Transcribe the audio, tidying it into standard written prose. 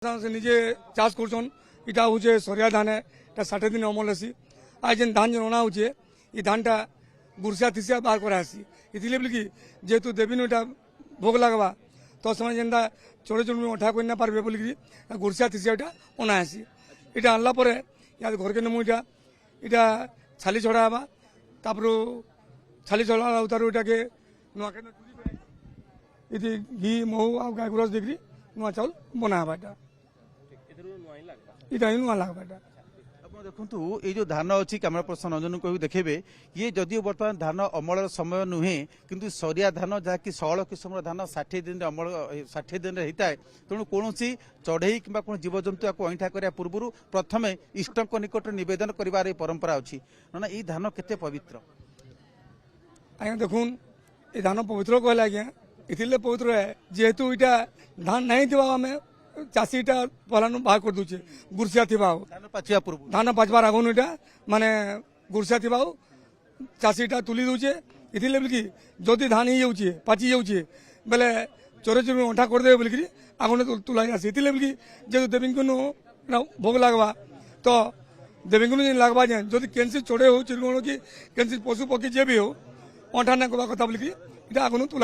से निजे चाष करछन इटा होचे सरिया धान है 60 दिन अमल हेसी आज जेन धान जेन अना होचे ये धानटा गुरसिया थिसिया बाहर करासी इथिले बोलिकी जेहेतु देवीनु इटा भोग लगवा तो समय जेनटा चोरे चोर अठा कर ना पारबे बोलिकी गुरसिया थिसिया इटा अना हेसी इटा आनला परे या घर के नमु इटा छाली छड़ा हवा तापर छाली छड़ा उतारू इटा के नुआ के इति घी महू आ गाय गुरस देकरी नुआ चाउल बना हवा इटा नुआ लगवा देखु ये जो धान अच्छी कैमरा पर्सन अंजन को देखेबे ये जदिव बर्तमान धान अमल समय नुहे किंतु सरिया धान जहाँकि 16 किस्म धान 60 दिन अमल 60 दिन होता है तेणु कौन चढ़ई कि जीवजंतु या अईठा करने पूर्व प्रथम इष्ट निकट नवेदन कर परंपरा अच्छी ना ये धान केते पवित्र आज्ञा देखुन ये धान पवित्र कहले आज्ञा इथिले पवित्र है जेहेतु इटा धान नहीं थी आम चाषीटा पहला बाहर कर दूचे गुरसिया थी धान पाचबार आगुन इटा माने गुरसिया थी चाषीटा तुली दूचे इथिले बोलिकी जदि धान ही जाऊे पाची जाऊे बेले चोरे चोर अंठा करदे बोलिकी आगुन तुला आसी इथिले बोलिकी जेहेतु देवी को भोग लगवा तो देवी को लगवा जाए जदि केनसी चोरे हो चिड़गण कि केनसी पशु पक्षी जे भी हो अंठा ना कथा बोलिकी इटा आगुन तुला